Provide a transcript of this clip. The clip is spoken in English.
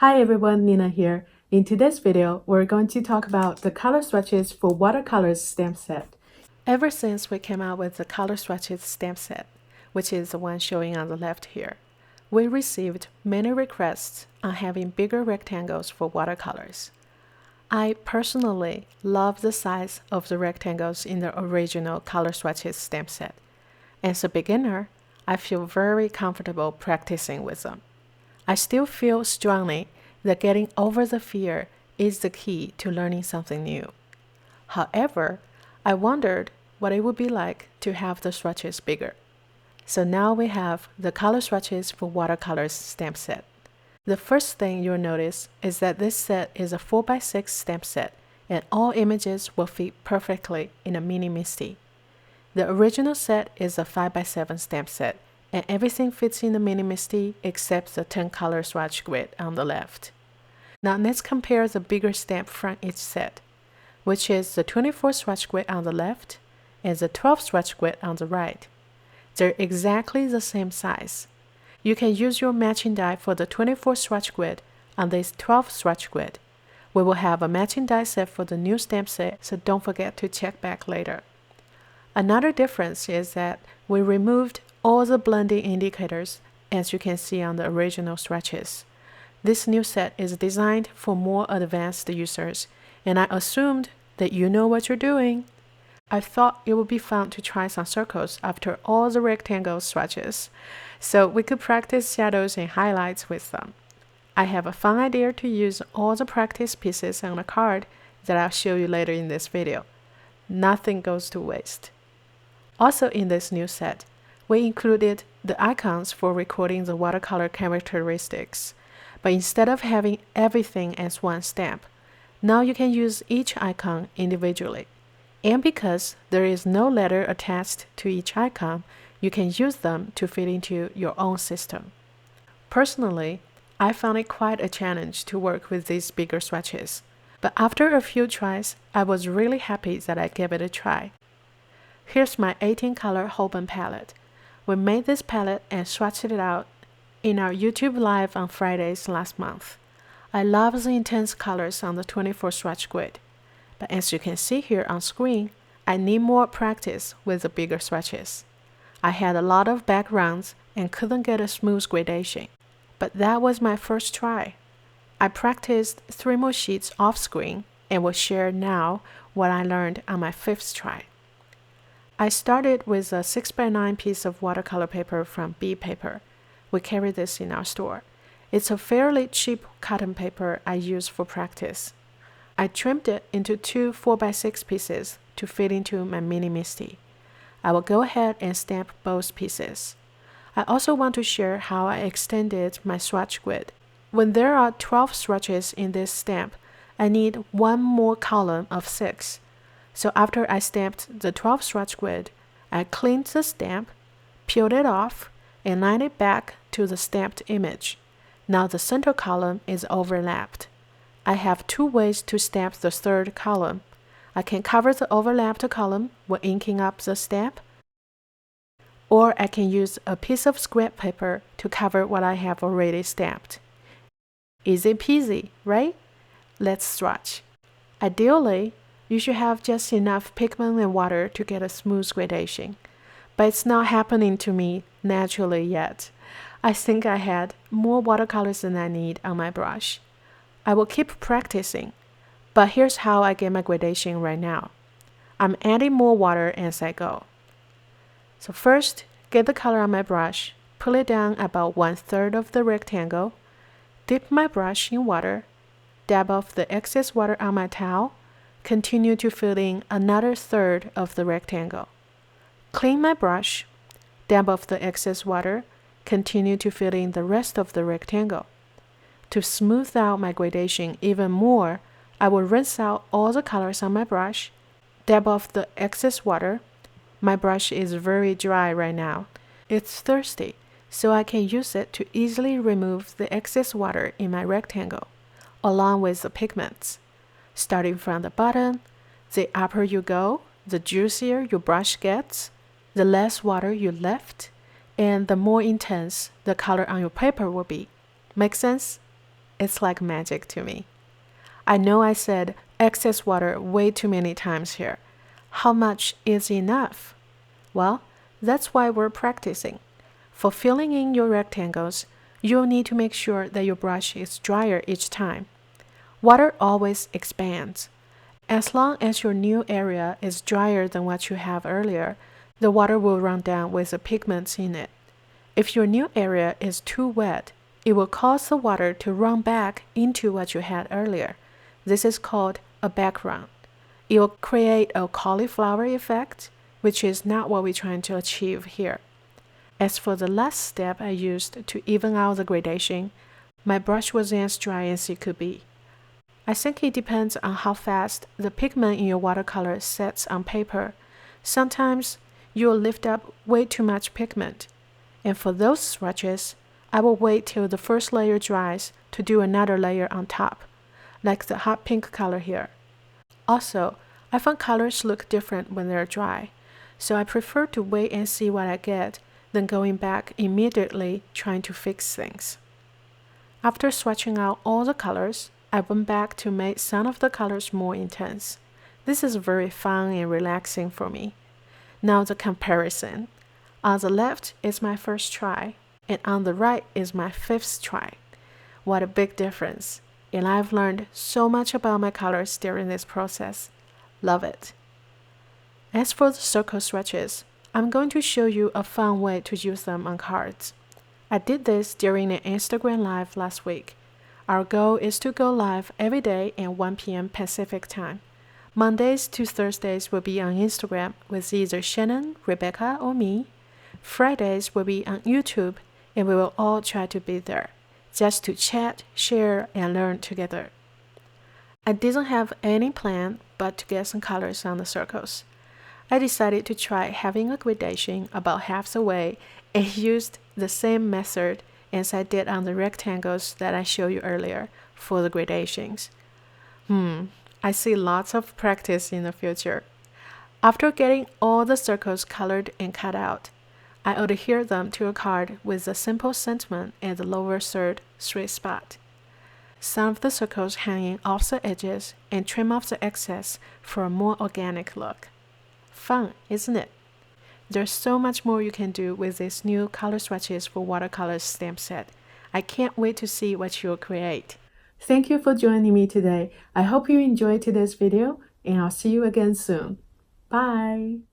Hi everyone, Nina here. In today's video, we're going to talk about the color swatches for Watercolors stamp set. Ever since we came out with the Color Swatches stamp set, which is the one showing on the left here, we received many requests on having bigger rectangles for watercolors. I personally love the size of the rectangles in the original Color Swatches stamp set. As a beginner, I feel very comfortable practicing with them. I still feel strongly that getting over the fear is the key to learning something new. However, I wondered what it would be like to have the swatches bigger. So now we have the Color Swatches for Watercolors stamp set. The first thing you'll notice is that this set is a 4x6 stamp set and all images will fit perfectly in a mini MISTI. The original set is a 5x7 stamp set and everything fits in the mini MISTI except the 10 color swatch grid on the left. Now let's compare the bigger stamp from each set, which is the 24 swatch grid on the left and the 12 swatch grid on the right. They're exactly the same size. You can use your matching die for the 24 swatch grid on this 12 swatch grid. We will have a matching die set for the new stamp set, so don't forget to check back later. Another difference is that we removed all the blending indicators, as you can see on the original swatches. This new set is designed for more advanced users, and I assumed that you know what you're doing. I thought it would be fun to try some circles after all the rectangle swatches, so we could practice shadows and highlights with them. I have a fun idea to use all the practice pieces on a card that I'll show you later in this video. Nothing goes to waste. Also in this new set, we included the icons for recording the watercolor characteristics, but instead of having everything as one stamp, now you can use each icon individually. And because there is no letter attached to each icon, you can use them to fit into your own system. Personally, I found it quite a challenge to work with these bigger swatches, but after a few tries, I was really happy that I gave it a try. Here's my 18 color Holbein palette. We made this palette and swatched it out in our YouTube live on Fridays last month. I love the intense colors on the 24 swatch grid, but as you can see here on screen, I need more practice with the bigger swatches. I had a lot of backgrounds and couldn't get a smooth gradation, but that was my first try. I practiced 3 more sheets off screen and will share now what I learned on my 5th try. I started with a 6x9 piece of watercolor paper from B Paper. We carry this in our store. It's a fairly cheap cotton paper I use for practice. I trimmed it into 2 4x6 pieces to fit into my mini MISTI. I will go ahead and stamp both pieces. I also want to share how I extended my swatch grid. When there are 12 swatches in this stamp, I need one more column of 6. So after I stamped the 12 swatch grid, I cleaned the stamp, peeled it off, and lined it back to the stamped image. Now the center column is overlapped. I have 2 ways to stamp the 3rd column. I can cover the overlapped column when inking up the stamp, or I can use a piece of scrap paper to cover what I have already stamped. Easy peasy, right? Let's swatch. Ideally, you should have just enough pigment and water to get a smooth gradation, but it's not happening to me naturally yet. I think I had more watercolors than I need on my brush. I will keep practicing, but here's how I get my gradation right now. I'm adding more water as I go. So first, get the color on my brush, pull it down about 1/3 of the rectangle, dip my brush in water, dab off the excess water on my towel, continue to fill in another 1/3 of the rectangle. Clean my brush, dab off the excess water, continue to fill in the rest of the rectangle. To smooth out my gradation even more, I will rinse out all the colors on my brush, dab off the excess water. My brush is very dry right now. It's thirsty, so I can use it to easily remove the excess water in my rectangle, along with the pigments. Starting from the bottom, the upper you go, the juicier your brush gets, the less water you left, and the more intense the color on your paper will be. Make sense? it's like magic to me. I know I said excess water way too many times here. How much is enough? Well, that's why we're practicing. For filling in your rectangles, you'll need to make sure that your brush is drier each time. Water always expands. As long as your new area is drier than what you have earlier, the water will run down with the pigments in it. If your new area is too wet, it will cause the water to run back into what you had earlier. This is called a background. It will create a cauliflower effect, which is not what we're trying to achieve here. As for the last step I used to even out the gradation, my brush wasn't as dry as it could be. I think it depends on how fast the pigment in your watercolor sets on paper. Sometimes you'll lift up way too much pigment. And for those swatches, I will wait till the first layer dries to do another layer on top, like the hot pink color here. Also, I find colors look different when they're dry, so I prefer to wait and see what I get than going back immediately trying to fix things. After swatching out all the colors, I went back to make some of the colors more intense. This is very fun and relaxing for me. Now the comparison. On the left is my first try, and on the right is my 5th try. What a big difference. And I've learned so much about my colors during this process. Love it. As for the circle swatches, I'm going to show you a fun way to use them on cards. I did this during an Instagram Live last week. Our goal is to go live every day at 1 p.m. Pacific time. Mondays to Thursdays will be on Instagram with either Shannon, Rebecca, or me. Fridays will be on YouTube, and we will all try to be there, just to chat, share, and learn together. I didn't have any plan but to get some colors on the circles. I decided to try having a gradation about half the way and used the same method as I did on the rectangles that I showed you earlier for the gradations. I see lots of practice in the future. After getting all the circles colored and cut out, I adhere them to a card with a simple sentiment at the lower third straight spot. Some of the circles hanging off the edges and trim off the excess for a more organic look. Fun, isn't it? There's so much more you can do with this new Color Swatches for Watercolors stamp set. I can't wait to see what you'll create. Thank you for joining me today. I hope you enjoyed today's video, and I'll see you again soon. Bye!